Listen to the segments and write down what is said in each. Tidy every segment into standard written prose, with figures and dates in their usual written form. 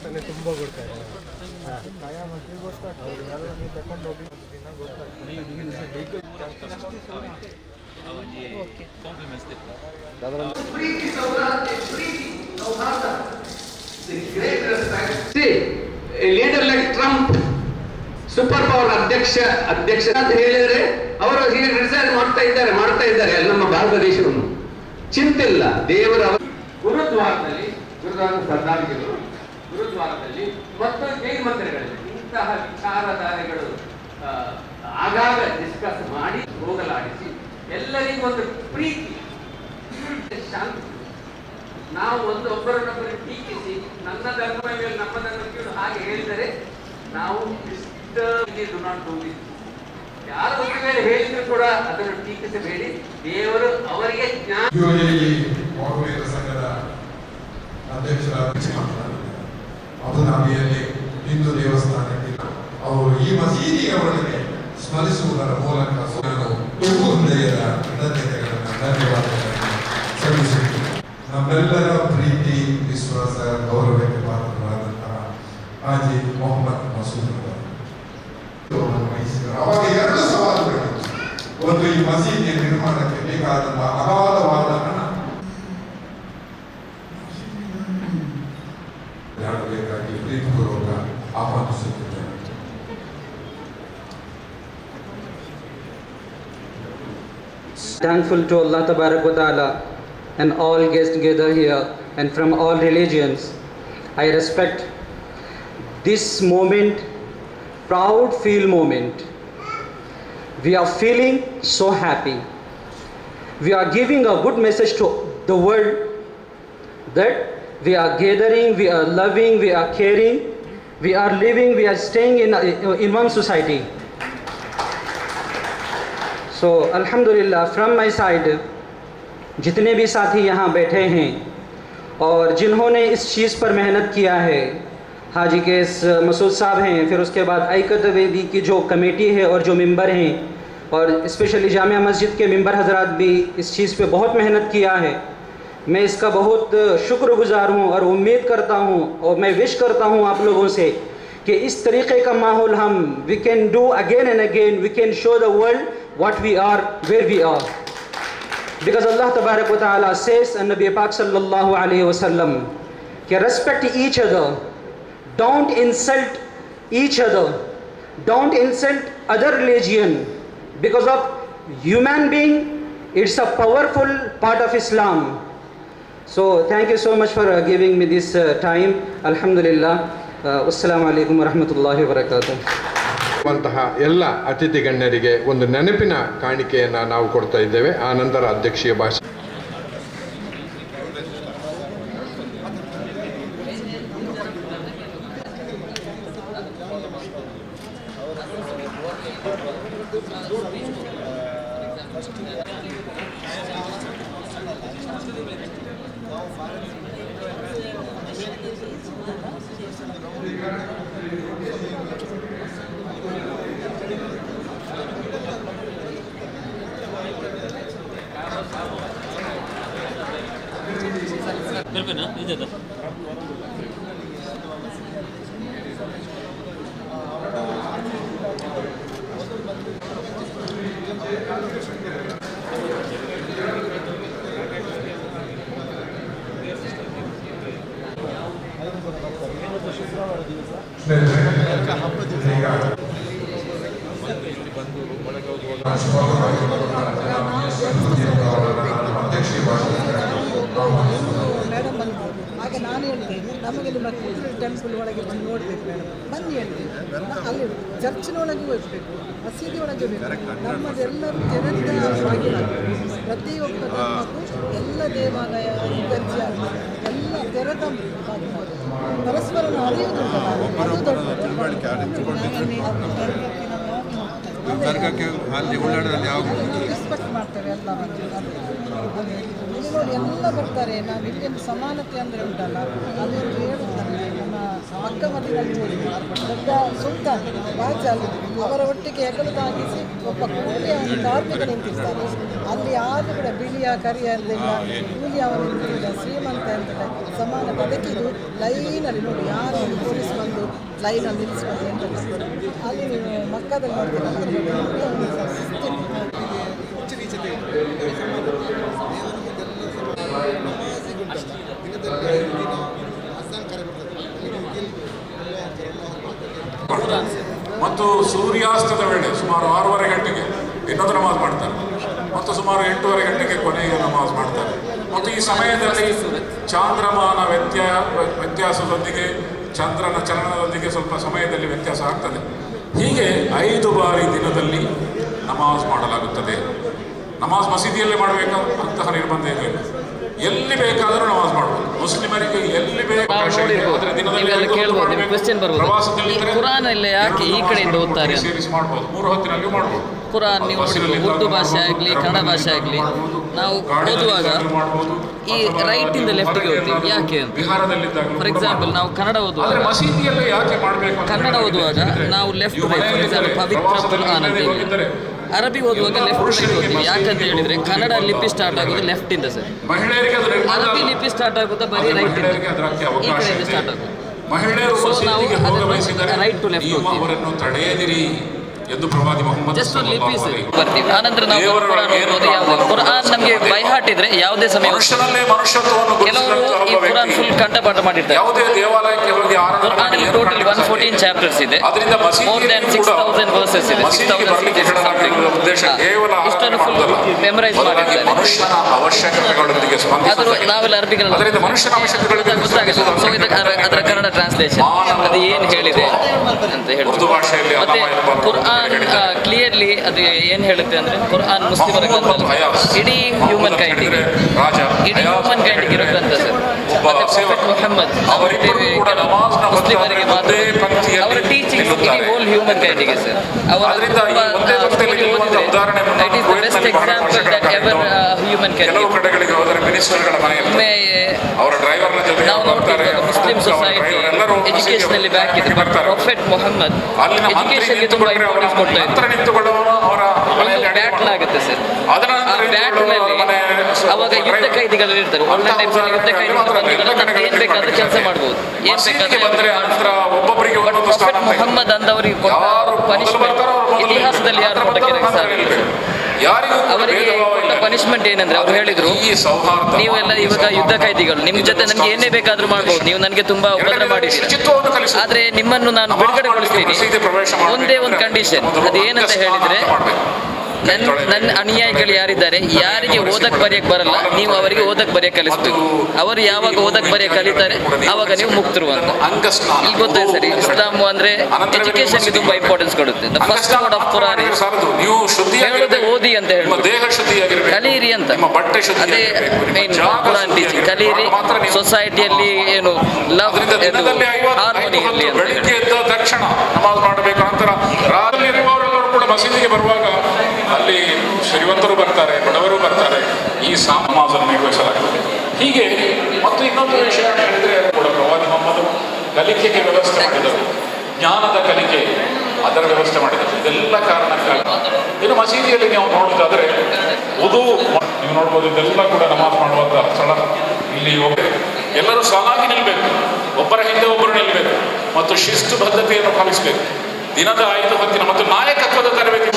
ತಲೆ ತುಂಬ ಕೊಡ್ತಾ ಇದ್ದಾರೆ. ಕಾಯ ಮಕ್ಕಳಿಗೆ ಗೊತ್ತಾಗ್ತದೆ, ಯಾರು ನೀವು ತಗೊಂಡು ಹೋಗಿ ದಿನ ಗೊತ್ತಾಗ್ತದೆ. Leader like Trump super power ಅಧ್ಯಕ್ಷ ಅಂತ ಹೇಳಿದ್ರೆ ಅವರು ಹೀಗೆ ಕ್ರಿಟಿಸೈಸ್ ಮಾಡ್ತಾ ಇದ್ದಾರೆ ನಮ್ಮ ಭಾರತ ದೇಶವನ್ನು. ಚಿಂತಿಲ್ಲ, ದೇವರ ಗುರುದ್ವಾರದಲ್ಲಿ ಗುರುದ್ವಾರದಲ್ಲಿ ಮತ್ತು ಜೈಲ್ ಮಂದಿರಗಳಲ್ಲಿ ಇಂತಹ ವಿಚಾರಧಾರೆಗಳು ಆಗಾಗ ಡಿಸ್ಕಸ್ ಮಾಡಿ ಹೋಗಲಾಡಿಸಿ ಎಲ್ಲರಿಗೂ ಒಂದು ಪ್ರೀತಿ ಶಾಂತಿ. ನಾವು ಒಬ್ಬರನ್ನೊಬ್ಬರು ಟೀಕಿಸಿ ನಮ್ಮ ಧರ್ಮಕ್ಕೆ ಹಾಗೆ ಹೇಳಿದರೆ ನಾವು ಯಾರು ಒಂದು ವೇಳೆ ಹೇಳಿದ್ರು ಕೂಡ ಅದನ್ನು ಟೀಕಿಸಬೇಡಿ. ದೇವರು ಅವರಿಗೆ ಜ್ಞಾನ. ಸಂಘದ ಅಧ್ಯಕ್ಷರಾಗಿ ಅಬುಧಾಬಿಯಲ್ಲಿ ಹಿಂದೂ ದೇವಸ್ಥಾನಕ್ಕೆ ಅವರು ಈ ಮಸೀದಿಯ ಒಳಗೆ ಸ್ಮರಿಸುವುದರ ಮೂಲಕ ತುಂಬು ಹೃದಯದ ಕೃತಜ್ಞತೆಗಳನ್ನು ಧನ್ಯವಾದಗಳನ್ನು ಸಲ್ಲಿಸುತ್ತೇನೆ. ನಮ್ಮೆಲ್ಲರ ಪ್ರೀತಿ, ವಿಶ್ವಾಸ, ಗೌರವಕ್ಕೆ ಪಾತ್ರರಾದಂತಹ ಹಾಜಿ ಮೊಹಮ್ಮದ್ ಮಸೂದ್ ಅವಾಗ ಎರಡು ಸವಾಲುಗಳಿತ್ತು. ಒಂದು, ಈ ಮಸೀದಿಯ ನಿರ್ಮಾಣಕ್ಕೆ ಬೇಕಾದಂತಹ ಅಗಾಧವಾದ ಹಣ ಬೇಕಾಗಿ ಪ್ರೀತಿಪೂರ್ವಕ ಆಹ್ವಾನಿಸುತ್ತಿದ್ದೇನೆ. Thankful to Allah Tabarak wa Ta'ala and all guests gathered here and from all religions. I respect this moment, proud feel moment. We are feeling so happy. We are giving a good message to the world that we are gathering, we are loving, we are caring, we are living, we are staying in one society. So Alhamdulillah, from my side, जितने भी साथी यहाँ बैठे हैं और जिन्होंने इस चीज़ पर मेहनत किया है, हाजी केस मसूद साहब हैं, फिर उसके बाद आइकत वेदी की जो कमेटी है और जो मेंबर हैं, और स्पेशली जामिया मस्जिद के मेंबर हजरात भी इस चीज़ पे बहुत मेहनत किया है. मैं इसका बहुत शुक्रगुजार हूँ और उम्मीद करता हूँ और मैं विश करता हूँ आप लोगों से कि इस तरीक़े का माहौल हम we can do again and again. We can show the world what we are, where we are, because Allah Tabarak wa Ta'ala says and Nabi Pak sallallahu alayhi wa sallam कि respect each other, don't insult each other, don't insult other religion, because of human being, it's a powerful part of Islam. So thank you so much for giving me this time. Alhamdulillah. Assalamu alaikum wa rahmatullahi wa barakatuh. ಎಲ್ಲ ಅತಿಥಿ ಗಣ್ಯರಿಗೆ ಒಂದು ನೆನಪಿನ ಕಾಣಿಕೆಯನ್ನು ನಾವು ಕೊಡ್ತಾ ಇದ್ದೇವೆ. ಆ ನಂತರ ಅಧ್ಯಕ್ಷೀಯ ಭಾಷಣ. ಮೇಡಮ್ ಬಂದು ಹಾಗೆ ನಾನು ಹೇಳ್ತೇನೆ, ನಮಗೆ ನಿಮ್ಮ ಟೆಂಪಲ್ ಒಳಗೆ ಬಂದು ನೋಡಬೇಕು ಮೇಡಮ್, ಬನ್ನಿ ಹೇಳ್ತೇನೆ. ಅಲ್ಲಿ ಚರ್ಚಿನೊಳಗೆ ಹೋಗಬೇಕು, ಮಸೀದಿ ಒಳಗೆ ಬೇಕು. ನಮ್ಮದೆಲ್ಲರೂ ತೆರೆದ ಭಾಗಿಯಾಗಬೇಕು. ಪ್ರತಿಯೊಬ್ಬ ಧರ್ಮಕ್ಕೂ ಎಲ್ಲ ದೇವಾಲಯ ಗರ್ಜಿ ಆಗಬೇಕು, ಎಲ್ಲ ತೆರೆದ ಪರಸ್ಪರ ಅರಿಯುವುದುಂಟು. ಅದು ರೆಸ್ಪೆಕ್ಟ್ ಮಾಡ್ತೇವೆ ಎಲ್ಲ ನೋಡಿ ಎಲ್ಲ ಬರ್ತಾರೆ. ನಾವು ಇಲ್ಲಿ ಸಮಾನತೆ ಅಂದರೆ ಉಂಟಲ್ಲ, ಅದು ಹೇಳುತ್ತಾರೆ ನಮ್ಮ ಮಕ್ಕ ಮದಿನಲ್ಲಿ ನೋಡಿದೆ. ದೊಡ್ಡ ಸುಲ್ತಾನ್ ಬಾಜಾಲ್ ಅವರ ಒಟ್ಟಿಗೆ ಹೆಗಲು ತಾಗಿಸಿ ಒಬ್ಬ ಕೂಲಿಯ ಕಾರ್ಮಿಕ ನಿಂತಿರ್ತಾನೆ. ಅಲ್ಲಿ ಯಾರು ಕೂಡ ಬಿಳಿಯ ಕರಿಯ ಅಂತಿಲ್ಲ, ಕೂಲಿ ಅವನು ನಿಂತಿಲ್ಲ, ಶ್ರೀಮಂತ ಅಂತಿಲ್ಲ, ಸಮಾನ. ಅದಕ್ಕಿದು ಲೈನಲ್ಲಿ ನೋಡಿ, ಯಾರು ಪೊಲೀಸ್ ಬಂದು ಲೈನಲ್ಲಿ ನಿಲ್ಲಿಸ್ಕೊಂಡು ಅಲ್ಲಿ ನೀವು ಮಕ್ಕದಲ್ಲಿ ನೋಡ್ತೀರ. ಮತ್ತು ಸೂರ್ಯಾಸ್ತದ ವೇಳೆ ಸುಮಾರು 6:30 ಗಂಟೆಗೆ ಇನ್ನೊಂದು ನಮಾಜ್ ಮಾಡ್ತಾರೆ ಮತ್ತು ಸುಮಾರು 8:30 ಗಂಟೆಗೆ ಕೊನೆಗೆ ನಮಾಜ್ ಮಾಡ್ತಾರೆ. ಮತ್ತು ಈ ಸಮಯದಲ್ಲಿ ಚಾಂದ್ರಮಾನ ವ್ಯತ್ಯಾಸದೊಂದಿಗೆ ಚಂದ್ರನ ಚಲನದೊಂದಿಗೆ ಸ್ವಲ್ಪ ಸಮಯದಲ್ಲಿ ವ್ಯತ್ಯಾಸ ಆಗ್ತದೆ. ಹೀಗೆ 5 ಬಾರಿ ದಿನದಲ್ಲಿ ನಮಾಜ್ ಮಾಡಲಾಗುತ್ತದೆ. ನಮಾಜ್ ಮಸೀದಿಯಲ್ಲೇ ಮಾಡಬೇಕು ಅಂತಹ ನಿರ್ಬಂಧ ಇಲ್ಲ. ಎಲ್ಲಿ ಬೇಕಾದರೂ ನಮಾಜ್ ಮಾಡಬಹುದು. ಮುಸ್ಲಿಮರಿಗೆ ಎಲ್ಲಿ ಬೇಕಾದರೂ ಯಾಕೆ ಈ ಕಡೆಯಿಂದ ಓದ್ತಾರೆ ಸೇರಿಸಿ ಮಾಡಬಹುದು. 3 ಹೊತ್ತಿನಲ್ಲಿ ಮಾಡಬಹುದು. ಕುರಾನ್ ನೀವು ಉರ್ದು ಭಾಷೆ ಆಗಲಿ ಕನ್ನಡ ಭಾಷೆ ಆಗಲಿ ನಾವು ಓದುವಾಗ ಈ ರೈಟ್ ಇಂದ ಲೆಫ್ಟ್ಗೆ ಓದ್ತೀವಿ. ಯಾಕೆ ಅಂತ ಫಾರ್ ಎಕ್ಸಾಂಪಲ್ ನಾವು ಕನ್ನಡ ಓದುವಾಗ ಕನ್ನಡ ಓದುವಾಗ ನಾವು ಲೆಫ್ಟ್ ರೈಟ್ ಫಾರ್ ಎಕ್ಸಾಂಪಲ್ ಪವಿತ್ರ ಕುರಾನ್ ಅಂತ ಹೇಳಿ ಅರಬಿ ಓದುವಾಗ ಲೆಫ್ಟ್ ರೈಟ್ ಓದ್ತೀವಿ. ಯಾಕಂತ ಹೇಳಿದ್ರೆ ಕನ್ನಡ ಲಿಪಿ ಸ್ಟಾರ್ಟ್ ಆಗೋದು ಲೆಫ್ಟ್ ಇಂದ ಸರ್, ಅರಬಿ ಲಿಪಿ ಸ್ಟಾರ್ಟ್ ಆಗೋದು ಬರೀ ರೈಟ್ ಇಂದ, ಈ ಕಡೆಯಿಂದ ಸ್ಟಾರ್ಟ್ ಆಗೋದು. ಸೊ ನಾವು ರೈಟ್ ಟು ಲೆಫ್ಟ್ ತಡೆಯದಿರಿ ಎಂದು ಪ್ರವಾದಿ ಮೊಹಮ್ಮದ್ ಬರ್ತೀವಿ. ಆನಂತರ ನಾವು ಕುರಾನ್ ನಮಗೆ ಬೈ ಹಾರ್ಟ್ ಇದ್ರೆ ಯಾವುದೇ ಸಮಯ ಕೆಲವರು ಈ ಕುರಾನ್ ಫುಲ್ ಕಂಠಪಾಠ ಮಾಡಿರ್ತಾರೆ. ಕುರಾನ್ ಟೋಟಲ್ 114 ಚಾಪ್ಟರ್ಸ್ ಇದೆ, ಮೋರ್ ದನ್ 6000 ವರ್ಸಸ್ ಇದೆ, 6000 ಇಷ್ಟನ್ನು ಫುಲ್ ಮೆಮರೈಸ್ ಮಾಡಿರ್ತಾರೆ. ಆದರೂ ನಾವೆಲ್ಲ ಅರಬಿಗಳಲ್ಲಿ ಗೊತ್ತಾಗುತ್ತೆ. ಸೊ ಅದರ ಕನ್ನಡ ಟ್ರಾನ್ಸ್ಲೇಷನ್ ಅದು ಏನು ಹೇಳಿದೆ ಅಂತ ಹೇಳುದು. ಮತ್ತೆ ಕುರಾನ್ ಕ್ಲಿಯರ್ಲಿ ಅದು ಏನು ಹೇಳುತ್ತೆ ಅಂದ್ರೆ ಕುರಾನ್ ಮುಸ್ಲಿಮರ ಗ್ರಂಥ, ಇಡೀ ಹ್ಯೂಮನ್ ಕೈಂಡಿಗೆ ಇರೋ ಗ್ರಂಥ ಸರ್. ಮತ್ತೆ ಪ್ರೊಫೆಟ್ ಮುಹಮ್ಮದ್ ಮುಸ್ಲಿಮರಿಗೆ ಮಾತ್ರ ಅವರ ಟೀಚಿಂಗ್ ಇಡೀ ಹೋಲ್ ಹ್ಯೂಮನ್ ಕೈಂಡಿಗೆ sir. It is the best example that ever human can give. ನಾವು ನೋಡ್ತೀವಿ ಮುಸ್ಲಿಂ ಸೊಸೈಟಿ ಎಜುಕೇಶನಲ್ಲಿ ಬ್ಯಾಕ್ ಇದೆ. ಪ್ರೊಫೆಟ್ ಮುಹಮ್ಮದ್ ಎಜುಕೇಶನ್ಗೆ ತುಂಬ ಇಂಪಾರ್ಟೆನ್ಸ್ ಕೊಡ್ತಾ ಇದ್ದಾರೆ. ಒಂದು ಬ್ಯಾಟ್ಲ್ ಆಗುತ್ತೆ ಸರ್, ಆ ಬ್ಯಾಟ್ಲ್ನಲ್ಲಿ ಅವಾಗ ಯುದ್ಧ ಕೈದಿಗಳು ಇರ್ತಾರೆ. ಒಳ್ಳೆ ಟೈಮ್ಸಲ್ಲಿ ಯುದ್ಧ ಕೈದಿಗಳು ಏನ್ ಬೇಕಾದ್ರೆ ಕೆಲಸ ಮಾಡ್ಬೋದು, ಏನ್ ಬೇಕಾದ್ರೆ. ಪ್ರೊಫೆಟ್ ಮುಹಮ್ಮದ್ ಅಂದವರಿಗೆ ಕೊಟ್ಟ ಪನಿಷ್ಮೆಂಟ್ ಇತಿಹಾಸದಲ್ಲಿ ಯಾರು ಕೊಟ್ಟಕ್ಕೆ ಸಾಧ್ಯ. ಅವರಿಗೆ ಕೊಟ್ಟ ಪನಿಷ್ಮೆಂಟ್ ಏನಂದ್ರೆ ಅವ್ರು ಹೇಳಿದ್ರು, ನೀವೆಲ್ಲ ಇವಾಗ ಯುದ್ಧ ಕೈದಿಗಳು, ನಿಮ್ ಜೊತೆ ನನ್ಗೆ ಏನೇ ಬೇಕಾದ್ರೂ ಮಾಡ್ಬೋದು, ನೀವು ನನಗೆ ತುಂಬಾ ಉಪದ್ರ ಮಾಡಿದ್ದೀರಿ, ಆದ್ರೆ ನಿಮ್ಮನ್ನು ನಾನು ಬಿಡುಗಡೆಗೊಳಿಸ್ತೀನಿ. ಒಂದೇ ಒಂದು ಕಂಡೀಷನ್, ಅದೇನಂತ ಹೇಳಿದ್ರೆ ನನ್ನ ಅನುಯಾಯಿಗಳು ಯಾರಿದ್ದಾರೆ, ಯಾರಿಗೆ ಓದಕ್ ಬರೆಯಕ್ ಬರಲ್ಲ ನೀವು ಅವರಿಗೆ ಓದಕ್ ಬರೆಯಕ್ ಕಲಿಸ್ಬೇಕು. ಅವರು ಯಾವಾಗ ಓದಕ್ ಬರೆಯಕ್ ಕಲಿತಾರೆ ಆವಾಗ ನೀವು ಮುಕ್ತರು ಅಂತ. ಇಲ್ಲಿ ಗೊತ್ತಾಯ್ತು ಸರಿ, ಇಸ್ಲಾಂ ಅಂದ್ರೆ ಎಜುಕೇಶನ್ಗೆ ತುಂಬಾ ಇಂಪಾರ್ಟೆನ್ಸ್ ಕೊಡುತ್ತೆ. The first word of Quran ಹೇಳೋದೇ ಓದಿ ಅಂತ ಹೇಳಿ, ಕಲೀರಿ ಅಂತ. ಅದೇ ಮೇನ್ ಕುರಾನ್ ಟೀಚಿಂಗ್, ಕಲೀರಿ. ಸೊಸೈಟಿಯಲ್ಲಿ ಏನು ಲವ್ ಹಾರ್ಮೋನಿ ಇರಲಿ ಅಂತ ಹೇಳಿ. ತಕ್ಷಣ ನಮಾಜ್ ಮಾಡಬೇಕು. ನಂತರ ಕೂಡ ಮಸೀದಿಗೆ ಬರುವಾಗ ಅಲ್ಲಿ ಶ್ರೀಮಂತರು ಬರ್ತಾರೆ, ಬಡವರು ಬರ್ತಾರೆ, ಈ ನಮಾಜನ್ನು ನಿರ್ವಹಿಸಲಾಗ್ತದೆ. ಹೀಗೆ ಮತ್ತು ಇನ್ನೊಂದು ವಿಷಯ ಹೇಳಿದ್ರೆ ಕೂಡ ಪ್ರವಾದಿ ಮೊಹಮ್ಮದ್ ಕಲಿಕೆಗೆ ವ್ಯವಸ್ಥೆ ಮಾಡಿದರು, ಜ್ಞಾನದ ಕಲಿಕೆ ಅದರ ವ್ಯವಸ್ಥೆ ಮಾಡಿದರು. ಇದೆಲ್ಲ ಕಾರಣಕ್ಕಾಗಿ ಇನ್ನು ಮಸೀದಿಯಲ್ಲಿ ನೀವು ನೋಡೋದಾದ್ರೆ ಉದು ನೀವು ನೋಡ್ಬೋದು, ಇದೆಲ್ಲ ಕೂಡ ನಮಾಜ್ ಮಾಡುವಂತಹ ಸ್ಥಳ. ಇಲ್ಲಿ ಎಲ್ಲರೂ ಸಾಲಾಗಿ ನಿಲ್ಲಬೇಕು, ಒಬ್ಬರ ಹಿಂದೆ ಒಬ್ಬರು ನಿಲ್ಲಬೇಕು ಮತ್ತು ಶಿಸ್ತು ಬದ್ಧತೆಯನ್ನು ಪಾಲಿಸಬೇಕು. ದಿನದ 5 ಹೊತ್ತಿನ ಮತ್ತು ನಾಯಕತ್ವದ ತರಬೇತಿ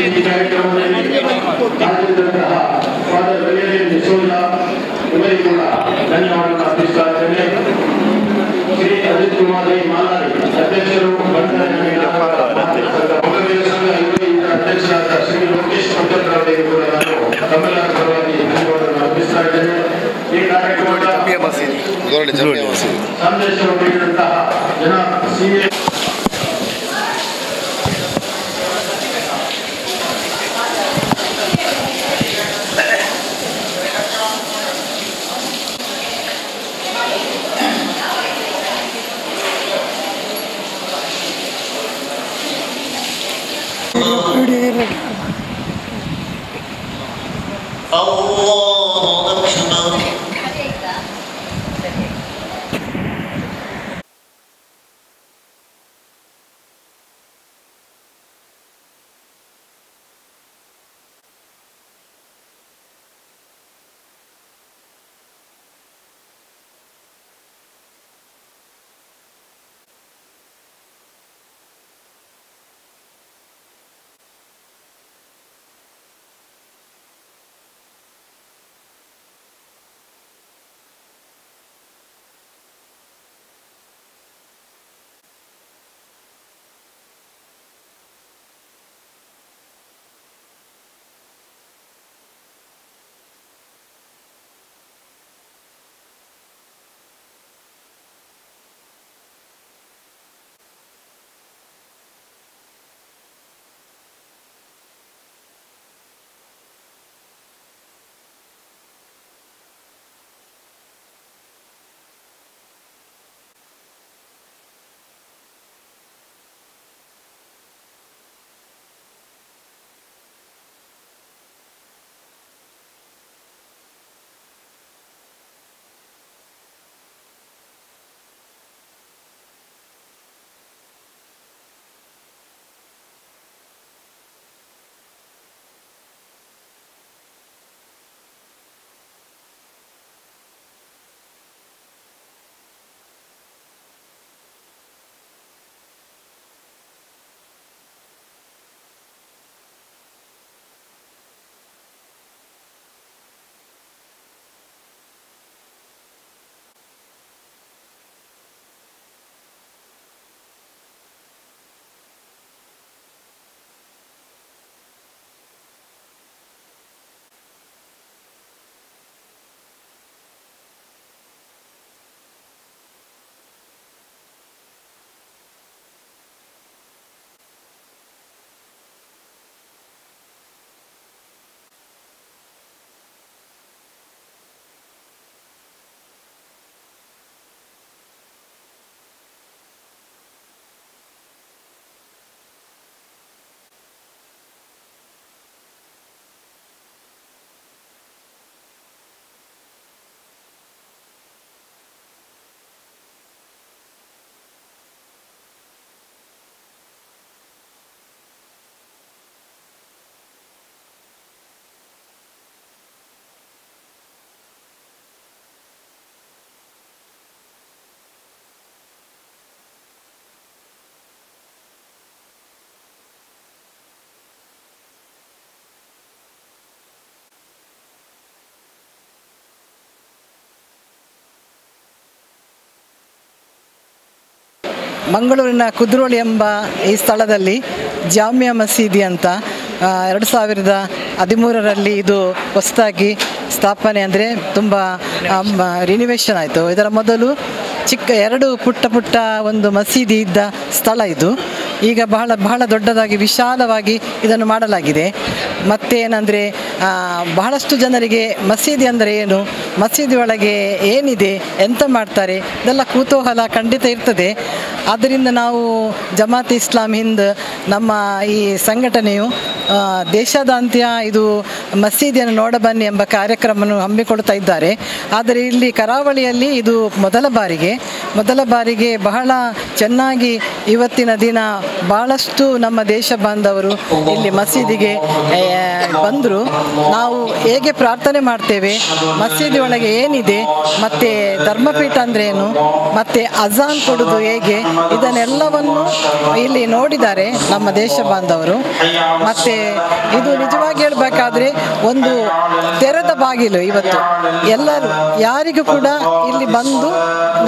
ಈ ಕಾರ್ಯಕ್ರಮದಲ್ಲಿ ಹಾಜರಿದ್ದಂತಹ ಫಾದರ್ ವೆಲೇರಿಯನ್ ಡಿಸೋಜ ಇವರಿಗೂ ಕೂಡ ಧನ್ಯವಾದಗಳನ್ನು ಅರ್ಪಿಸ್ತಾ ಇದ್ದೇನೆ. ಶ್ರೀ ಅಜಿತ್ ಕುಮಾರ್ ಮಾಲಾರಿ ಅಧ್ಯಕ್ಷರು ಅಧ್ಯಕ್ಷರಾದ ಶ್ರೀ ಲೋಕೇಶ್ ಪಂಕರ್ ಅವರಿಗೆ ಕೂಡ ನಾನು ತಮ್ಮೆಲ್ಲರ ಪರವಾಗಿ ಧನ್ಯವಾದಗಳನ್ನು ಅರ್ಪಿಸ್ತಾ ಇದ್ದೇನೆ. ಈ ಕಾರ್ಯಕ್ರಮದ ಸಂದೇಶವನ್ನು ನೀಡಿದಂತಹ ಜನ ಸಿಎ ಮಂಗಳೂರಿನ ಕುದ್ರೋಳಿ ಎಂಬ ಈ ಸ್ಥಳದಲ್ಲಿ ಜಾಮಿಯಾ ಮಸೀದಿ ಅಂತ 2013ರಲ್ಲಿ ಇದು ಹೊಸದಾಗಿ ಸ್ಥಾಪನೆ ಅಂದರೆ ತುಂಬ ರಿನಿವೇಷನ್ ಆಯಿತು. ಇದರ ಮೊದಲು ಚಿಕ್ಕ 2 ಪುಟ್ಟ ಒಂದು ಮಸೀದಿ ಇದ್ದ ಸ್ಥಳ ಇದು. ಈಗ ಬಹಳ ದೊಡ್ಡದಾಗಿ ವಿಶಾಲವಾಗಿ ಇದನ್ನು ಮಾಡಲಾಗಿದೆ. ಮತ್ತೇನೆಂದರೆ ಬಹಳಷ್ಟು ಜನರಿಗೆ ಮಸೀದಿ ಅಂದರೆ ಏನು, ಮಸೀದಿ ಒಳಗೆ ಏನಿದೆ, ಎಂತ ಮಾಡ್ತಾರೆ, ಇದೆಲ್ಲ ಕುತೂಹಲ ಖಂಡಿತ ಇರ್ತದೆ. ಆದ್ದರಿಂದ ನಾವು ಜಮಾತ್ ಇಸ್ಲಾಮ್ ಹಿಂದ್ ನಮ್ಮ ಈ ಸಂಘಟನೆಯು ದೇಶಾದ್ಯಂತ ಇದು ಮಸೀದಿಯನ್ನು ನೋಡಬನ್ನಿ ಎಂಬ ಕಾರ್ಯಕ್ರಮವನ್ನು ಹಮ್ಮಿಕೊಳ್ತಾ ಇದ್ದಾರೆ. ಆದರೆ ಇಲ್ಲಿ ಕರಾವಳಿಯಲ್ಲಿ ಇದು ಮೊದಲ ಬಾರಿಗೆ ಬಹಳ ಚೆನ್ನಾಗಿ ಇವತ್ತಿನ ದಿನ ಭಾಳಷ್ಟು ನಮ್ಮ ದೇಶ ಬಾಂಧವರು ಇಲ್ಲಿ ಮಸೀದಿಗೆ ಬಂದರು. ನಾವು ಹೇಗೆ ಪ್ರಾರ್ಥನೆ ಮಾಡ್ತೇವೆ, ಮಸೀದಿ ಒಳಗೆ ಏನಿದೆ, ಮತ್ತು ಧರ್ಮಪೀಠ ಅಂದರೆ ಏನು, ಮತ್ತು ಅಜಾನ್ ಕೊಡೋದು ಹೇಗೆ, ಇದನ್ನೆಲ್ಲವನ್ನು ಇಲ್ಲಿ ನೋಡಿದ್ದಾರೆ ನಮ್ಮ ದೇಶ ಬಾಂಧವರು. ಮತ್ತು ಇದು ನಿಜವಾಗಿ ಹೇಳಬೇಕಾದ್ರೆ ಒಂದು ತೆರೆದ ಬಾಗಿಲು. ಇವತ್ತು ಎಲ್ಲರೂ ಯಾರಿಗೂ ಕೂಡ ಇಲ್ಲಿ ಬಂದು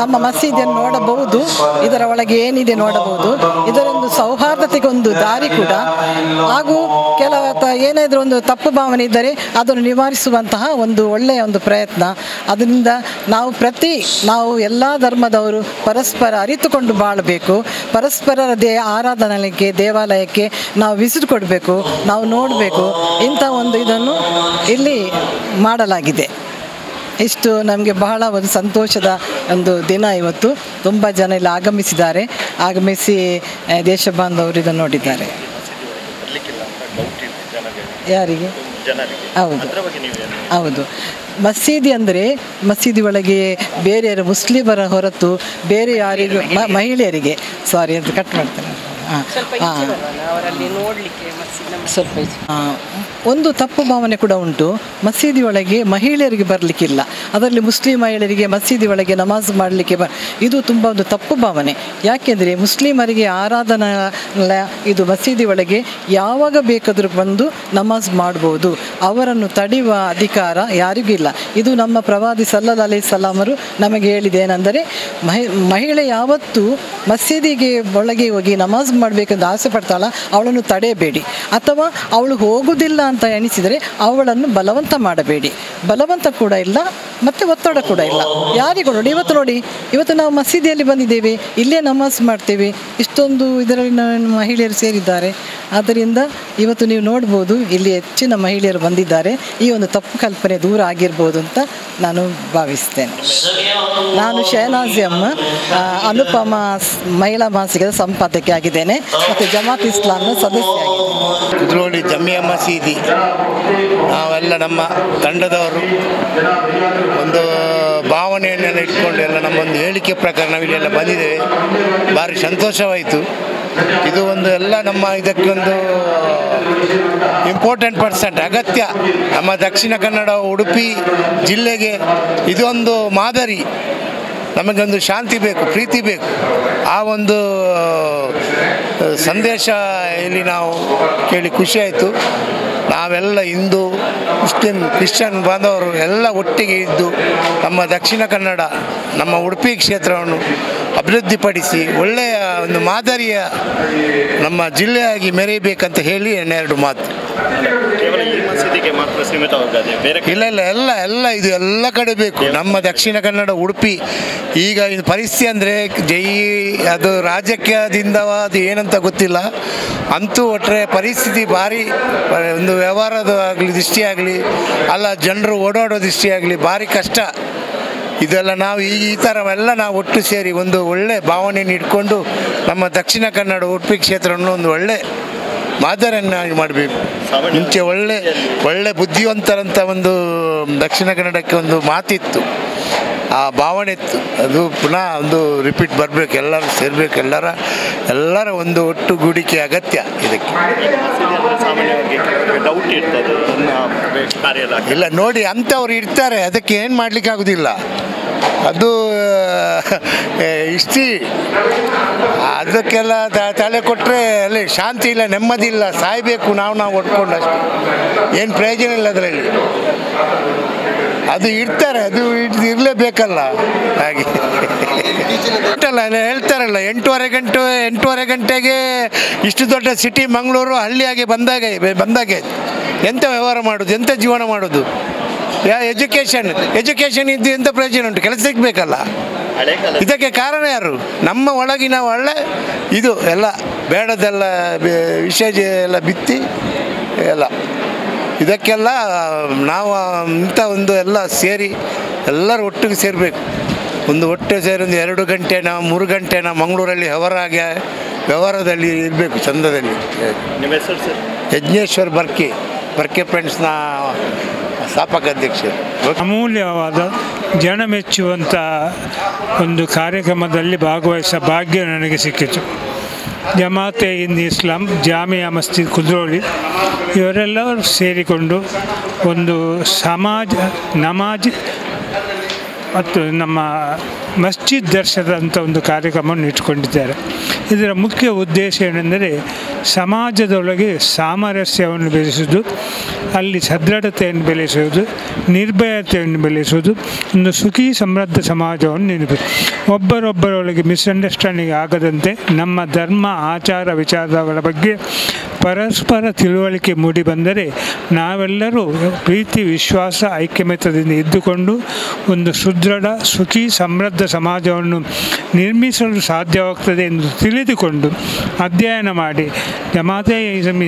ನಮ್ಮ ಮಸೀದಿಯನ್ನು ನೋಡಬಹುದು, ಇದರ ಒಳಗೆ ಏನಿದೆ ನೋಡಬಹುದು. ಇದರೊಂದು ಸೌಹಾರ್ದತೆಗೊಂದು ದಾರಿ ಕೂಡ, ಹಾಗೂ ಏನಾದರೂ ಒಂದು ತಪ್ಪು ಭಾವನೆ ಇದ್ದರೆ ಅದನ್ನು ನಿವಾರಿಸುವಂತಹ ಒಂದು ಒಳ್ಳೆಯ ಒಂದು ಪ್ರಯತ್ನ. ಅದರಿಂದ ನಾವು ಎಲ್ಲ ಧರ್ಮದವರು ಪರಸ್ಪರ ಅರಿತುಕೊಂಡು ಬಾಳಬೇಕು. ಪರಸ್ಪರ ಆರಾಧನೆಗೆ ದೇವಾಲಯಕ್ಕೆ ನಾವು ವಿಸಿಟ್ ಕೊಡಬೇಕು, ನಾವು ನೋಡಬೇಕು. ಇಂಥ ಒಂದು ಇದನ್ನು ಇಲ್ಲಿ ಮಾಡಲಾಗಿದೆ. ಇಷ್ಟು ನಮಗೆ ಬಹಳ ಒಂದು ಸಂತೋಷದ ಒಂದು ದಿನ. ಇವತ್ತು ತುಂಬ ಜನ ಇಲ್ಲಿ ಆಗಮಿಸಿ ದೇಶ ಬಾಂಧವರು ಇದನ್ನು ನೋಡಿದ್ದಾರೆ. ಯಾರಿಗೆ? ಹೌದು. ಮಸೀದಿ ಒಳಗೆ ಬೇರೆ ಮುಸ್ಲಿಮರ ಹೊರತು ಬೇರೆ ಯಾರಿಗೂ ಮಹಿಳೆಯರಿಗೆ ಅಂತ ಕಟ್ ಮಾಡ್ತಾರೆ. ಸ್ವಲ್ಪ ಒಂದು ತಪ್ಪು ಭಾವನೆ ಕೂಡ ಉಂಟು. ಮಸೀದಿ ಒಳಗೆ ಮಹಿಳೆಯರಿಗೆ ಬರಲಿಕ್ಕಿಲ್ಲ, ಅದರಲ್ಲಿ ಮುಸ್ಲಿಂ ಮಹಿಳೆಯರಿಗೆ ಮಸೀದಿ ಒಳಗೆ ನಮಾಜ್ ಮಾಡಲಿಕ್ಕೆ ಇದು ತುಂಬ ಒಂದು ತಪ್ಪು ಭಾವನೆ. ಯಾಕೆಂದರೆ ಮುಸ್ಲಿಮರಿಗೆ ಆರಾಧನಾಲಯ ಇದು ಮಸೀದಿ ಒಳಗೆ ಯಾವಾಗ ಬೇಕಾದರೂ ಬಂದು ನಮಾಜ್ ಮಾಡ್ಬೋದು. ಅವರನ್ನು ತಡೆಯುವ ಅಧಿಕಾರ ಯಾರಿಗೂ ಇಲ್ಲ. ಇದು ನಮ್ಮ ಪ್ರವಾದಿ ಸಲ್ಲಲ್ಲಾಹು ಅಲೈಹಿ ವಸಲ್ಲಮರು ನಮಗೆ ಹೇಳಿದ್ದೇನೆಂದರೆ, ಮಹಿಳೆ ಯಾವತ್ತೂ ಮಸೀದಿಗೆ ಒಳಗೆ ಹೋಗಿ ನಮಾಜ್ ಮಾಡಬೇಕೆಂದು ಆಸೆ ಪಡ್ತಾಳ, ಅವಳನ್ನು ತಡೆಯಬೇಡಿ. ಅಥವಾ ಅವಳು ಹೋಗುವುದಿಲ್ಲ ಅಂತ ಎಣಿಸಿದರೆ ಅವಳನ್ನು ಬಲವಂತ ಮಾಡಬೇಡಿ. ಬಲವಂತ ಕೂಡ ಇಲ್ಲ ಮತ್ತು ಒತ್ತಡ ಕೂಡ ಇಲ್ಲ. ಯಾರಿಗೂ ಇವತ್ತು ನಾವು ಮಸೀದಿಯಲ್ಲಿ ಬಂದಿದ್ದೇವೆ, ಇಲ್ಲೇ ನಮಾಜ್ ಮಾಡ್ತೇವೆ, ಇಷ್ಟೊಂದು ಇದರಲ್ಲಿ ಮಹಿಳೆಯರು ಸೇರಿದ್ದಾರೆ. ಆದ್ದರಿಂದ ಇವತ್ತು ನೀವು ನೋಡ್ಬೋದು, ಇಲ್ಲಿ ಹೆಚ್ಚಿನ ಮಹಿಳೆಯರು ಬಂದಿದ್ದಾರೆ. ಈ ಒಂದು ತಪ್ಪು ಕಲ್ಪನೆ ದೂರ ಆಗಿರ್ಬೋದು ಅಂತ ನಾನು ಭಾವಿಸ್ತೇನೆ. ನಾನು ಶಹನಾಜ್ ಅಮ್ಮ, ಅನುಪಮ ಮಹಿಳಾ ಮಾಸಿಕದ ಸಂಪಾದಕಿ ಆಗಿದ್ದೇನೆ ಮತ್ತು ಜಮಾತ್ ಇಸ್ಲಾಂನ ಸದಸ್ಯ ಆಗಿದ್ದೇನೆ. ಕುದ್ರೋಳಿ ಜಮಿಯಾ ಮಸೀದಿ ನಾವೆಲ್ಲ ನಮ್ಮ ತಂಡದವರು ಒಂದು ಭಾವನೆಯನ್ನೆಲ್ಲ ಇಟ್ಕೊಂಡು ಎಲ್ಲ ನಮ್ಮೊಂದು ಹೇಳಿಕೆ ಪ್ರಕಾರ ನಾವಿಲ್ಲೆಲ್ಲ ಬಂದಿದ್ದೇವೆ. ಭಾರಿ ಸಂತೋಷವಾಯಿತು. ಇದು ಒಂದು ಎಲ್ಲ ನಮ್ಮ ಇದಕ್ಕೊಂದು ಇಂಪಾರ್ಟೆಂಟ್ ಪರ್ಸೆಂಟ್ ಅಗತ್ಯ. ನಮ್ಮ ದಕ್ಷಿಣ ಕನ್ನಡ ಉಡುಪಿ ಜಿಲ್ಲೆಗೆ ಇದೊಂದು ಮಾದರಿ. ನಮಗೊಂದು ಶಾಂತಿ ಬೇಕು, ಪ್ರೀತಿ ಬೇಕು. ಆ ಒಂದು ಸಂದೇಶ ಇಲ್ಲಿ ನಾವು ಕೇಳಿ ಖುಷಿಯಾಯಿತು. ನಾವೆಲ್ಲ ಹಿಂದೂ ಮುಸ್ಲಿಂ ಕ್ರಿಶ್ಚಿಯನ್ ಬಾಂಧವರು ಎಲ್ಲ ಒಟ್ಟಿಗೆ ಇದ್ದು ನಮ್ಮ ದಕ್ಷಿಣ ಕನ್ನಡ ನಮ್ಮ ಉಡುಪಿ ಕ್ಷೇತ್ರವನ್ನು ಅಭಿವೃದ್ಧಿಪಡಿಸಿ ಒಳ್ಳೆಯ ಒಂದು ಮಾದರಿಯ ನಮ್ಮ ಜಿಲ್ಲೆಯಾಗಿ ಮೆರೆಯಬೇಕಂತ ಹೇಳಿ ಎರಡು ಮಾತು. ಇಲ್ಲ ಎಲ್ಲ ಇದು ಎಲ್ಲ ಕಡೆ ಬೇಕು. ನಮ್ಮ ದಕ್ಷಿಣ ಕನ್ನಡ ಉಡುಪಿ ಈಗ ಇದು ಪರಿಸ್ಥಿತಿ ಅಂದರೆ ಅದು ರಾಜಕೀಯದಿಂದ ಅದು ಏನಂತ ಗೊತ್ತಿಲ್ಲ, ಅಂತೂ ಒಟ್ಟರೆ ಪರಿಸ್ಥಿತಿ ಭಾರಿ ಒಂದು ವ್ಯವಹಾರದ ಆಗಲಿ ದೃಷ್ಟಿಯಾಗಲಿ ಅಲ್ಲ, ಜನರು ಓಡಾಡೋ ದೃಷ್ಟಿಯಾಗಲಿ ಭಾರಿ ಕಷ್ಟ. ಇದೆಲ್ಲ ನಾವು ಈ ಥರವೆಲ್ಲ ನಾವು ಒಟ್ಟು ಸೇರಿ ಒಂದು ಒಳ್ಳೆ ಭಾವನೆಯನ್ನು ಇಟ್ಕೊಂಡು ನಮ್ಮ ದಕ್ಷಿಣ ಕನ್ನಡ ಉಡುಪಿ ಕ್ಷೇತ್ರವನ್ನು ಒಂದು ಒಳ್ಳೆ ಮಾದರಿಯನ್ನಾಗಿ ಮಾಡಬೇಕು. ಮುಂಚೆ ಒಳ್ಳೆ ಬುದ್ಧಿವಂತರಂಥ ಒಂದು ದಕ್ಷಿಣ ಕನ್ನಡಕ್ಕೆ ಒಂದು ಮಾತಿತ್ತು, ಆ ಭಾವನೆ ಇತ್ತು. ಅದು ಪುನಃ ಒಂದು ರಿಪೀಟ್ ಬರಬೇಕು, ಎಲ್ಲರೂ ಸೇರಬೇಕು, ಎಲ್ಲರ ಒಂದು ಒಟ್ಟುಗೂಡಿಕೆ ಅಗತ್ಯ ಇದಕ್ಕೆ. ಇಲ್ಲ ನೋಡಿ, ಅಂಥವ್ರು ಇರ್ತಾರೆ, ಅದಕ್ಕೆ ಏನು ಮಾಡಲಿಕ್ಕೆ ಆಗೋದಿಲ್ಲ. ಅದು ಇಷ್ಟಿ ಅದಕ್ಕೆಲ್ಲ ತಲೆ ಕೊಟ್ಟರೆ ಅಲ್ಲಿ ಶಾಂತಿ ಇಲ್ಲ, ನೆಮ್ಮದಿ ಇಲ್ಲ, ಸಾಯಬೇಕು ನಾವು ಒಟ್ಕೊಂಡು ಅಷ್ಟೇ, ಏನು ಪ್ರಯೋಜನ ಇಲ್ಲ ಅದರಲ್ಲಿ. ಅದು ಇರ್ತಾರೆ, ಅದು ಇರಲೇಬೇಕಲ್ಲ. ಹಾಗೆ ಹೇಳ್ತಾರಲ್ಲ 8:30 ಗಂಟೆಗೆ ಇಷ್ಟು ದೊಡ್ಡ ಸಿಟಿ ಮಂಗಳೂರು ಹಳ್ಳಿಯಾಗಿ ಬಂದಾಗೆ ಎಂಥ ವ್ಯವಹಾರ ಮಾಡೋದು, ಎಂಥ ಜೀವನ ಮಾಡೋದು? ಎಜುಕೇಷನ್ ಇದ್ದು ಎಂಥ ಪ್ರಯೋಜನ ಉಂಟು? ಕೆಲಸ ಸಿಗಬೇಕಲ್ಲ. ಇದಕ್ಕೆ ಕಾರಣ ಯಾರು? ನಮ್ಮ ಒಳಗಿನ ಒಳ್ಳೆ ಇದು ಎಲ್ಲ ಬೇಡದೆಲ್ಲ ವಿಷಯ ಎಲ್ಲ ಬಿತ್ತಿ ಎಲ್ಲ ಇದಕ್ಕೆಲ್ಲ ನಾವು ಇಂಥ ಒಂದು ಎಲ್ಲ ಸೇರಿ ಎಲ್ಲರೂ ಒಟ್ಟಿಗೆ ಸೇರಬೇಕು. ಒಂದು ಒಟ್ಟು ಸೇರಿ ಒಂದು 2 ಗಂಟೆನ 3 ಗಂಟೆನ ಮಂಗಳೂರಲ್ಲಿ ವ್ಯವಹಾರದಲ್ಲಿ ಇರಬೇಕು, ಚಂದದಲ್ಲಿ. ನಿಮ್ಮ ಹೆಸರು ಸರ್? ಯಜ್ಞೇಶ್ವರ್ ಬರ್ಕೆ ಫ್ರೆಂಡ್ಸ್ನ ಸ್ಥಾಪಕ ಅಧ್ಯಕ್ಷರು. ಅಮೂಲ್ಯವಾದ ಜನ ಮೆಚ್ಚುವಂಥ ಒಂದು ಕಾರ್ಯಕ್ರಮದಲ್ಲಿ ಭಾಗವಹಿಸ ಭಾಗ್ಯ ನನಗೆ ಸಿಕ್ಕಿತು. ಜಮಾತೆ ಇನ್ ಇಸ್ಲಾಂ, ಜಾಮಿಯಾ ಮಸ್ಜಿದ್ ಕುದ್ರೋಳಿ ಇವರೆಲ್ಲರೂ ಸೇರಿಕೊಂಡು ಒಂದು ನಮಾಜ್ ಮತ್ತು ನಮ್ಮ ಮಸ್ಜಿದ್ ದರ್ಶನದಂಥ ಒಂದು ಕಾರ್ಯಕ್ರಮವನ್ನು ಇಟ್ಟುಕೊಂಡಿದ್ದಾರೆ. ಇದರ ಮುಖ್ಯ ಉದ್ದೇಶ ಏನೆಂದರೆ ಸಮಾಜದೊಳಗೆ ಸಾಮರಸ್ಯವನ್ನು ಬೆಳೆಸುವುದು, ಅಲ್ಲಿ ಸದೃಢತೆಯನ್ನು ಬೆಳೆಸುವುದು, ನಿರ್ಭಯತೆಯನ್ನು ಬೆಳೆಸುವುದು, ಒಂದು ಸುಖಿ ಸಮೃದ್ಧ ಸಮಾಜವನ್ನು ನಿರ್ಮಿಸುವುದು. ಒಬ್ಬರೊಬ್ಬರೊಳಗೆ ಮಿಸ್ಅಂಡರ್ಸ್ಟ್ಯಾಂಡಿಂಗ್ ಆಗದಂತೆ ನಮ್ಮ ಧರ್ಮ ಆಚಾರ ವಿಚಾರಗಳ ಬಗ್ಗೆ ಪರಸ್ಪರ ತಿಳುವಳಿಕೆ ಮೂಡಿಬಂದರೆ ನಾವೆಲ್ಲರೂ ಪ್ರೀತಿ ವಿಶ್ವಾಸ ಐಕ್ಯಮತ್ಯದಿಂದ ಇದ್ದುಕೊಂಡು ಒಂದು ಸುದೃಢ ಸುಖಿ ಸಮೃದ್ಧ ಸಮಾಜವನ್ನು ನಿರ್ಮಿಸಲು ಸಾಧ್ಯವಾಗ್ತದೆ ಎಂದು ತಿಳಿದುಕೊಂಡು ಅಧ್ಯಯನ ಮಾಡಿ ಜಮಾತೆ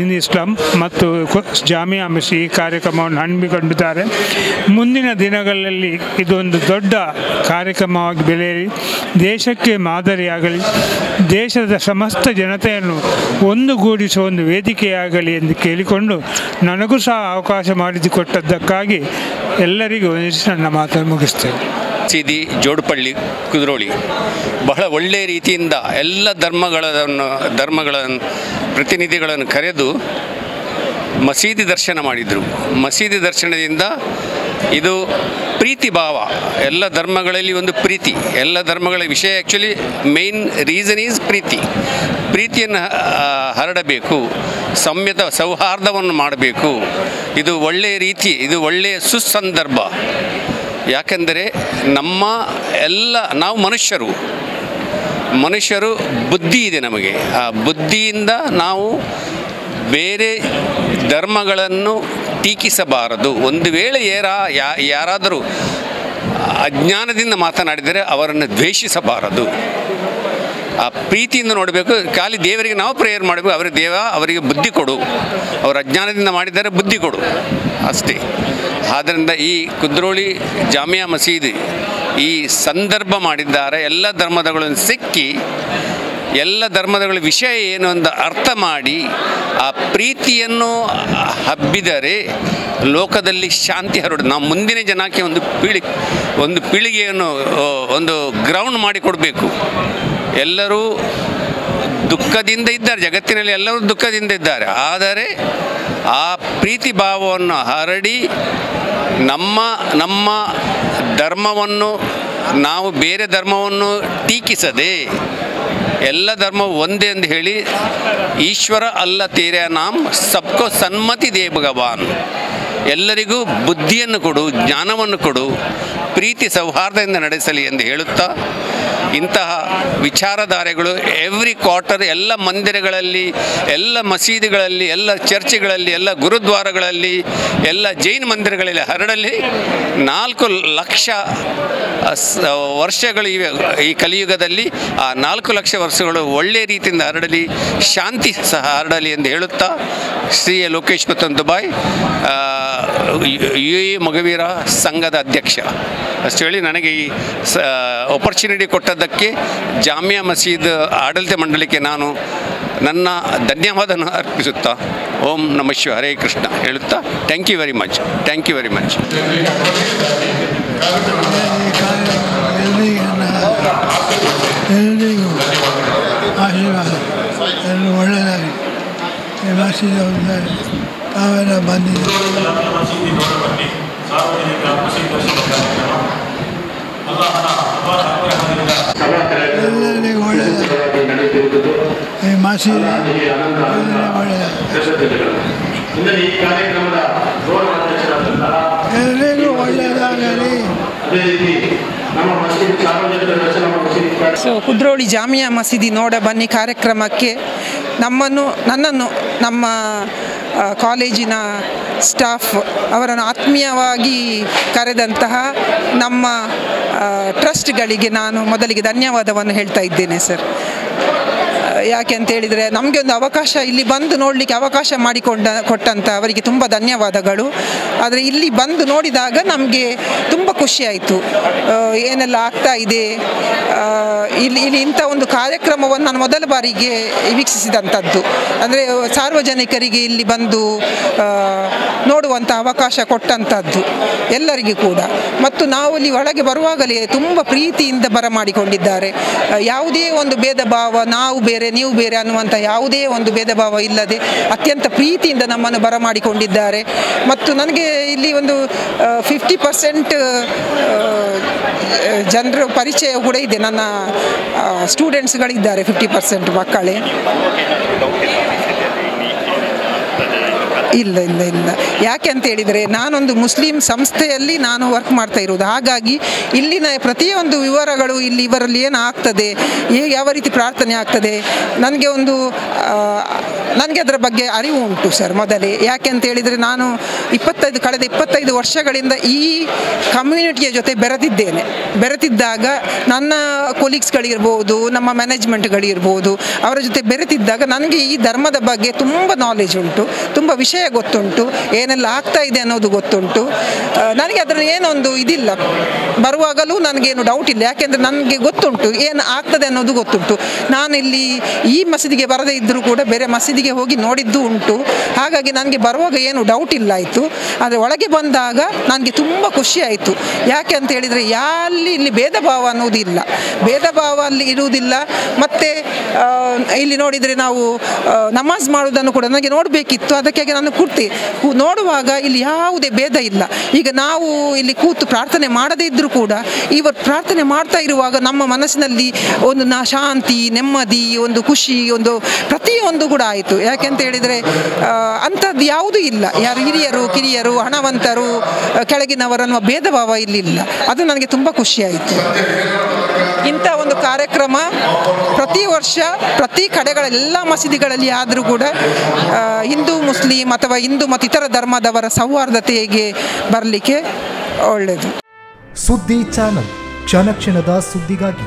ಇನ್ ಇಸ್ಲಾಂ ಮತ್ತು ಜಾಮಿಯಾ ಮಸ್ಜಿದ್ ಈ ಕಾರ್ಯಕ್ರಮವನ್ನು ಹಮ್ಮಿಕೊಂಡಿದ್ದಾರೆ. ಮುಂದಿನ ದಿನಗಳಲ್ಲಿ ಇದೊಂದು ದೊಡ್ಡ ಕಾರ್ಯಕ್ರಮವಾಗಿ ಬೆಳೆಯಲಿ, ದೇಶಕ್ಕೆ ಮಾದರಿಯಾಗಲಿ, ದೇಶದ ಸಮಸ್ತ ಜನತೆಯನ್ನು ಒಂದುಗೂಡಿಸುವ ಒಂದು ವೇದಿಕೆಯಾಗಲಿ ಎಂದು ಕೇಳಿಕೊಂಡು ನನಗೂ ಸಹ ಅವಕಾಶ ಮಾಡಿಕೊಟ್ಟದ್ದಕ್ಕಾಗಿ ಎಲ್ಲರಿಗೂ ನನ್ನ ಮಾತನ್ನು ಮುಗಿಸ್ತೇನೆ. ಮಸೀದಿ ಜೋಡುಪಳ್ಳಿ ಕುದ್ರೋಳಿ ಬಹಳ ಒಳ್ಳೆಯ ರೀತಿಯಿಂದ ಎಲ್ಲ ಧರ್ಮಗಳ ಪ್ರತಿನಿಧಿಗಳನ್ನು ಕರೆದು ಮಸೀದಿ ದರ್ಶನ ಮಾಡಿದರು. ಮಸೀದಿ ದರ್ಶನದಿಂದ ಇದು ಪ್ರೀತಿ ಭಾವ, ಎಲ್ಲ ಧರ್ಮಗಳಲ್ಲಿ ಒಂದು ಪ್ರೀತಿ, ಎಲ್ಲ ಧರ್ಮಗಳ ವಿಷಯ ಆ್ಯಕ್ಚುಲಿ ಮೇನ್ ರೀಸನ್ ಈಸ್ ಪ್ರೀತಿಯನ್ನು ಹರಡಬೇಕು, ಸೌಹಾರ್ದವನ್ನು ಮಾಡಬೇಕು. ಇದು ಒಳ್ಳೆಯ ರೀತಿ, ಇದು ಒಳ್ಳೆಯ ಸುಸಂದರ್ಭ. ಯಾಕೆಂದರೆ ನಾವು ಮನುಷ್ಯರು ಬುದ್ಧಿ ಇದೆ ನಮಗೆ. ಆ ಬುದ್ಧಿಯಿಂದ ನಾವು ಬೇರೆ ಧರ್ಮಗಳನ್ನು ಟೀಕಿಸಬಾರದು. ಒಂದು ವೇಳೆ ಯಾರಾದರೂ ಅಜ್ಞಾನದಿಂದ ಮಾತನಾಡಿದರೆ ಅವರನ್ನು ದ್ವೇಷಿಸಬಾರದು. ಆ ಪ್ರೀತಿಯಿಂದ ನೋಡಬೇಕು. ಖಾಲಿ ದೇವರಿಗೆ ನಾವು ಪ್ರೇಯರ್ ಮಾಡಬೇಕು, ಅವರಿಗೆ ಬುದ್ಧಿ ಕೊಡು, ಅವರು ಅಜ್ಞಾನದಿಂದ ಮಾಡಿದರೆ ಬುದ್ಧಿ ಕೊಡು, ಅಷ್ಟೇ. ಆದ್ದರಿಂದ ಈ ಕುದ್ರೋಳಿ ಜಾಮಿಯಾ ಮಸೀದಿ ಈ ಸಂದರ್ಭ ಮಾಡಿದ್ದಾರೆ. ಎಲ್ಲ ಧರ್ಮದಗಳನ್ನು ಸಿಕ್ಕಿ ಎಲ್ಲ ಧರ್ಮಗಳ ವಿಷಯ ಏನು ಅಂತ ಅರ್ಥ ಮಾಡಿ ಆ ಪ್ರೀತಿಯನ್ನು ಹಬ್ಬಿದರೆ ಲೋಕದಲ್ಲಿ ಶಾಂತಿ ಹರಡು. ನಾವು ಮುಂದಿನ ಜನಕ್ಕೆ ಒಂದು ಪೀಳಿಗೆಯನ್ನು ಒಂದು ಗ್ರೌಂಡ್ ಮಾಡಿಕೊಡಬೇಕು. ಎಲ್ಲರೂ ದುಃಖದಿಂದ ಇದ್ದಾರೆ, ಜಗತ್ತಿನಲ್ಲಿ ಎಲ್ಲರೂ ದುಃಖದಿಂದ ಇದ್ದಾರೆ. ಆದರೆ ಆ ಪ್ರೀತಿ ಭಾವವನ್ನು ಹರಡಿ ನಮ್ಮ ಧರ್ಮವನ್ನು ನಾವು ಬೇರೆ ಧರ್ಮವನ್ನು ಟೀಕಿಸದೆ ಎಲ್ಲ ಧರ್ಮವು ಒಂದೇ ಎಂದು ಹೇಳಿ ಈಶ್ವರ ಅಲ್ಲ ತೇರೆ ನಾಮ್ ಸಬ್ಕೋ ಸನ್ಮತಿ ದೇ ಭಗವಾನ್, ಎಲ್ಲರಿಗೂ ಬುದ್ಧಿಯನ್ನು ಕೊಡು, ಜ್ಞಾನವನ್ನು ಕೊಡು, ಪ್ರೀತಿ ಸೌಹಾರ್ದದಿಂದ ನಡೆಸಲಿ ಎಂದು ಹೇಳುತ್ತಾ ಇಂತಹ ವಿಚಾರಧಾರೆಗಳು ಎವ್ರಿ ಕ್ವಾರ್ಟರ್ ಎಲ್ಲ ಮಂದಿರಗಳಲ್ಲಿ, ಎಲ್ಲ ಮಸೀದಿಗಳಲ್ಲಿ, ಎಲ್ಲ ಚರ್ಚ್ಗಳಲ್ಲಿ, ಎಲ್ಲ ಗುರುದ್ವಾರಗಳಲ್ಲಿ, ಎಲ್ಲ ಜೈನ ಮಂದಿರಗಳಲ್ಲಿ ಹರಡಲಿ. 4 ಲಕ್ಷ ವರ್ಷಗಳು ಇವೆ ಈ ಕಲಿಯುಗದಲ್ಲಿ. ಆ 4 ಲಕ್ಷ ವರ್ಷಗಳು ಒಳ್ಳೆಯ ರೀತಿಯಿಂದ ಹರಡಲಿ, ಶಾಂತಿ ಸಹ ಹರಡಲಿ ಎಂದು ಹೇಳುತ್ತಾ ಶ್ರೀ ಲೋಕೇಶ್ ದುಬಾಯ್ UAE ಮಗವೀರ ಸಂಘದ ಅಧ್ಯಕ್ಷ ಅಷ್ಟು ಹೇಳಿ ನನಗೆ ಈ ಆಪರ್ಚುನಿಟಿ ಕೊಟ್ಟದ್ದಕ್ಕೆ ಜಾಮಿಯಾ ಮಸೀದ್ ಆಡಳಿತ ಮಂಡಳಿಗೆ ನಾನು ನನ್ನ ಧನ್ಯವಾದವನ್ನು ಅರ್ಪಿಸುತ್ತಾ ಓಂ ನಮಃ ಶಿವಾಯ, ಹರೇ ಕೃಷ್ಣ ಹೇಳುತ್ತಾ ಥ್ಯಾಂಕ್ ಯು ವೆರಿ ಮಚ್. ಎಲ್ಲರಿಗೂ ಆಶೀರ್ವಾದ, ಎಲ್ಲರೂ ಒಳ್ಳೆಯದಾಗಿ ತಾವೆಲ್ಲ ಬಂದಿದ್ದೀವಿ. ಎಲ್ಲರಿಗೂ ಒಳ್ಳೆಯದಾಗಿ ಈ ಮಸೀದಿ ಎಲ್ಲರಿಗೂ ಒಳ್ಳೆಯದಾಗಲಿ. ಸೊ ಕುದ್ರೋಳಿ ಜಾಮಿಯಾ ಮಸೀದಿ ನೋಡ ಬನ್ನಿ ಕಾರ್ಯಕ್ರಮಕ್ಕೆ ನನ್ನನ್ನು ನಮ್ಮ ಕಾಲೇಜಿನ ಸ್ಟಾಫ್ ಅವರನ್ನು ಆತ್ಮೀಯವಾಗಿ ಕರೆದಂತಹ ನಮ್ಮ ಟ್ರಸ್ಟ್ಗಳಿಗೆ ನಾನು ಮೊದಲಿಗೆ ಧನ್ಯವಾದವನ್ನು ಹೇಳ್ತಾ ಇದ್ದೇನೆ ಸರ್. ಯಾಕೆ ಅಂತ ಹೇಳಿದರೆ ನಮಗೆ ಒಂದು ಅವಕಾಶ ಇಲ್ಲಿ ಬಂದು ನೋಡಲಿಕ್ಕೆ ಅವಕಾಶ ಕೊಟ್ಟಂಥ ಅವರಿಗೆ ತುಂಬ ಧನ್ಯವಾದಗಳು. ಆದರೆ ಇಲ್ಲಿ ಬಂದು ನೋಡಿದಾಗ ನಮಗೆ ತುಂಬ ಖುಷಿಯಾಯಿತು. ಏನೆಲ್ಲ ಆಗ್ತಾ ಇದೆ ಇಲ್ಲಿ ಇಂಥ ಒಂದು ಕಾರ್ಯಕ್ರಮವನ್ನು ನಾನು ಮೊದಲ ಬಾರಿಗೆ ವೀಕ್ಷಿಸಿದಂಥದ್ದು. ಅಂದರೆ ಸಾರ್ವಜನಿಕರಿಗೆ ಇಲ್ಲಿ ಬಂದು ನೋಡುವಂಥ ಅವಕಾಶ ಕೊಟ್ಟಂಥದ್ದು ಎಲ್ಲರಿಗೂ ಕೂಡ. ಮತ್ತು ನಾವು ಇಲ್ಲಿ ಒಳಗೆ ಬರುವಾಗಲೇ ತುಂಬ ಪ್ರೀತಿಯಿಂದ ಬರಮಾಡಿಕೊಂಡಿದ್ದಾರೆ. ಯಾವುದೇ ಒಂದು ಭೇದ ಭಾವ, ನಾವು ಬೇರೆ ನೀವು ಬೇರೆ ಅನ್ನುವಂಥ ಯಾವುದೇ ಒಂದು ಭೇದ ಭಾವ ಇಲ್ಲದೆ ಅತ್ಯಂತ ಪ್ರೀತಿಯಿಂದ ನಮ್ಮನ್ನು ಬರಮಾಡಿಕೊಂಡಿದ್ದಾರೆ. ಮತ್ತು ನನಗೆ ಇಲ್ಲಿ ಒಂದು 50% ಜನರ ಪರಿಚಯ ಕೂಡ ಇದೆ. ನನ್ನ ಸ್ಟೂಡೆಂಟ್ಸ್ಗಳಿದ್ದಾರೆ 50% ಮಕ್ಕಳೇ. ಇಲ್ಲ ಇಲ್ಲ ಇಲ್ಲ ಯಾಕೆ ಅಂತ ಹೇಳಿದರೆ ನಾನೊಂದು ಮುಸ್ಲಿಂ ಸಂಸ್ಥೆಯಲ್ಲಿ ನಾನು ವರ್ಕ್ ಮಾಡ್ತಾ ಇರೋದು. ಹಾಗಾಗಿ ಇಲ್ಲಿನ ಪ್ರತಿಯೊಂದು ವಿವರಗಳು ಇಲ್ಲಿ ಇವರಲ್ಲಿ ಏನು ಆಗ್ತದೆ, ಹೇಗೆ ಯಾವ ರೀತಿ ಪ್ರಾರ್ಥನೆ ಆಗ್ತದೆ, ನನಗೆ ಅದರ ಬಗ್ಗೆ ಅರಿವು ಉಂಟು ಸರ್ ಮೊದಲೇ. ಯಾಕೆ ಅಂತ ಹೇಳಿದರೆ ನಾನು ಕಳೆದ 25 ವರ್ಷಗಳಿಂದ ಈ ಕಮ್ಯುನಿಟಿಯ ಜೊತೆ ಬೆರೆತಿದ್ದಾಗ ನನ್ನ ಕೊಲೀಗ್ಸ್ಗಳಿರ್ಬೋದು, ನಮ್ಮ ಮ್ಯಾನೇಜ್ಮೆಂಟ್ಗಳಿರ್ಬೋದು, ಅವರ ಜೊತೆ ಬೆರೆತಿದ್ದಾಗ ನನಗೆ ಈ ಧರ್ಮದ ಬಗ್ಗೆ ತುಂಬ ನಾಲೆಜ್ ಉಂಟು, ತುಂಬ ವಿಷಯ ಗೊತ್ತುಂಟು, ಏನೆಲ್ಲ ಆಗ್ತಾ ಇದೆ ಅನ್ನೋದು ಗೊತ್ತುಂಟು. ನನಗೆ ಅದರ ಏನೊಂದು ಇದಿಲ್ಲ, ಬರುವಾಗಲೂ ನನಗೇನು ಡೌಟ್ ಇಲ್ಲ. ಯಾಕೆಂದರೆ ನನಗೆ ಗೊತ್ತುಂಟು ಏನು ಆಗ್ತದೆ ಅನ್ನೋದು ಗೊತ್ತುಂಟು. ನಾನು ಇಲ್ಲಿ ಈ ಮಸೀದಿಗೆ ಬರದೇ ಇದ್ದರೂ ಕೂಡ ಬೇರೆ ಮಸೀದಿಗೆ ಹೋಗಿ ನೋಡಿದ್ದು ಉಂಟು. ಹಾಗಾಗಿ ನನಗೆ ಬರುವಾಗ ಏನು ಡೌಟ್ ಇಲ್ಲ ಆಯಿತು. ಆದರೆ ಒಳಗೆ ಬಂದಾಗ ನನಗೆ ತುಂಬ ಖುಷಿ ಆಯಿತು. ಯಾಕೆ ಅಂತ ಹೇಳಿದರೆ ಇಲ್ಲಿ ಭೇದ ಭಾವ ಅನ್ನೋದು ಇಲ್ಲ, ಭೇದ ಭಾವ ಅಲ್ಲಿ ಇರುವುದಿಲ್ಲ. ಮತ್ತು ಇಲ್ಲಿ ನೋಡಿದರೆ ನಾವು ನಮಾಜ್ ಮಾಡೋದನ್ನು ಕೂಡ ನನಗೆ ನೋಡಬೇಕಿತ್ತು. ಅದಕ್ಕಾಗಿ ನಾನು ನೋಡುವಾಗ ಇಲ್ಲಿ ಯಾವುದೇ ಭೇದ ಇಲ್ಲ. ಈಗ ನಾವು ಇಲ್ಲಿ ಕೂತು ಪ್ರಾರ್ಥನೆ ಮಾಡದೇ ಇದ್ದರೂ ಕೂಡ ಇವರು ಪ್ರಾರ್ಥನೆ ಮಾಡ್ತಾ ಇರುವಾಗ ನಮ್ಮ ಮನಸ್ಸಿನಲ್ಲಿ ಒಂದು ಶಾಂತಿ, ನೆಮ್ಮದಿ, ಒಂದು ಖುಷಿ, ಒಂದು ಪ್ರತಿಯೊಂದು ಕೂಡ ಆಯಿತು. ಯಾಕೆಂತ ಹೇಳಿದರೆ ಅಂಥದ್ದು ಯಾವುದೂ ಇಲ್ಲ. ಯಾರು ಹಿರಿಯರು ಕಿರಿಯರು, ಹಣವಂತರು ಕೆಳಗಿನವರು ಅನ್ನುವ ಭೇದ ಭಾವ ಇಲ್ಲಿಲ್ಲ. ಅದು ನನಗೆ ತುಂಬ ಖುಷಿಯಾಯಿತು. ಇಂಥ ಒಂದು ಕಾರ್ಯಕ್ರಮ ಪ್ರತಿ ವರ್ಷ ಪ್ರತಿ ಕಡೆಗಳೆಲ್ಲ ಮಸೀದಿಗಳಲ್ಲಿ ಆದರೂ ಕೂಡ ಹಿಂದೂ ಮುಸ್ಲಿಂ ಅಥವಾ ಹಿಂದೂ ಮತ್ತು ಇತರ ಧರ್ಮದವರ ಸೌಹಾರ್ದತೆಗೆ ಬರಲಿಕ್ಕೆ ಒಳ್ಳೆಯದು. ಸುದ್ದಿ ಚಾನಲ್, ಕ್ಷಣ ಕ್ಷಣದ ಸುದ್ದಿಗಾಗಿ.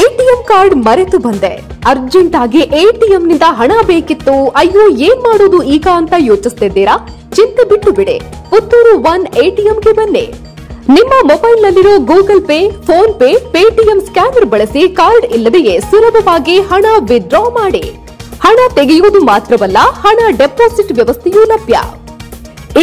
ಎಟಿಎಂ ಕಾರ್ಡ್ ಮರೆತು ಬಂದೆ, ಅರ್ಜೆಂಟ್ ಆಗಿ ಎಟಿಎಂನಿಂದ ಹಣ ಬೇಕಿತ್ತು, ಅಯ್ಯೋ ಏನ್ ಮಾಡೋದು ಈಗ ಅಂತ ಯೋಚಿಸ್ತಿದ್ದೀರಾ? ಚಿಂತೆ ಬಿಟ್ಟು ಬಿಡಿ, ಪುತ್ತೂರು 1 ಎಟಿಎಂಗೆ ಬನ್ನಿ. ನಿಮ್ಮ ಮೊಬೈಲ್ನಲ್ಲಿರೋ Google pay, PhonePe, Paytm scanner ಬಳಸಿ ಕಾರ್ಡ್ ಇಲ್ಲದೆಯೇ ಸುಲಭವಾಗಿ ಹಣ ವಿತ್ಡ್ರಾ ಮಾಡಿ. ಹಣ ತೆಗೆಯುವುದು ಮಾತ್ರವಲ್ಲ, ಹಣ ಡೆಪಾಸಿಟ್ ವ್ಯವಸ್ಥೆಯೂ ಲಭ್ಯ.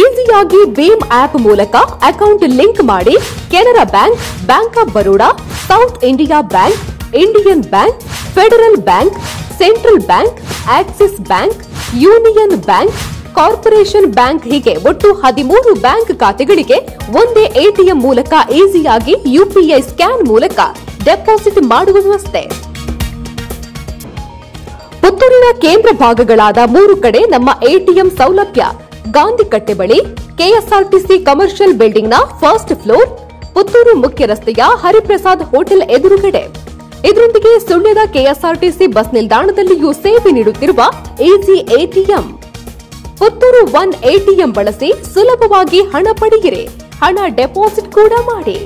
ಈಸಿಯಾಗಿ ಭೀಮ್ ಆಪ್ ಮೂಲಕ ಅಕೌಂಟ್ ಲಿಂಕ್ ಮಾಡಿ Canara bank, bank of Baroda, south India bank, Indian bank, federal bank, central bank, Axis bank, union bank, corporation bank ಹೀಗೆ ಒಟ್ಟು 13 ಬ್ಯಾಂಕ್ ಖಾತೆಗಳಿಗೆ ಒಂದೇ ಎಟಿಎಂ ಮೂಲಕ ಈಸಿಯಾಗಿ ಯುಪಿಐ ಸ್ಕ್ಯಾನ್ ಮೂಲಕ ಡೆಪಾಸಿಟ್ ಮಾಡುವ ವ್ಯವಸ್ಥೆ. ಪುತ್ತೂರಿನ ಕೇಂದ್ರ ಭಾಗಗಳಾದ 3 ಕಡೆ ನಮ್ಮ ಎಟಿಎಂ ಸೌಲಭ್ಯ. ಗಾಂಧಿ ಕಟ್ಟೆ ಬಳಿ ಕೆಎಸ್ಆರ್ಟಿಸಿ ಕಮರ್ಷಿಯಲ್ ಬಿಲ್ಡಿಂಗ್ನ ಫಸ್ಟ್ ಫ್ಲೋರ್, ಪುತ್ತೂರು ಮುಖ್ಯ ರಸ್ತೆಯ ಹರಿಪ್ರಸಾದ್ ಹೋಟೆಲ್ ಎದುರುಗಡೆ. ಇದರೊಂದಿಗೆ ಸುಳ್ಯದ ಕೆಎಸ್ಆರ್ಟಿಸಿ ಬಸ್ ನಿಲ್ದಾಣದಲ್ಲಿಯೂ ಸೇವೆ ನೀಡುತ್ತಿರುವ ಈಸಿ ಎಟಿಎಂ. ಪುತ್ತೂರು 1 ಎಟಿಎಂ ಬಳಸಿ ಸುಲಭವಾಗಿ ಹಣ ಪಡೆಯಿರಿ, ಹಣ ಡೆಪಾಸಿಟ್ ಕೂಡ ಮಾಡಿ.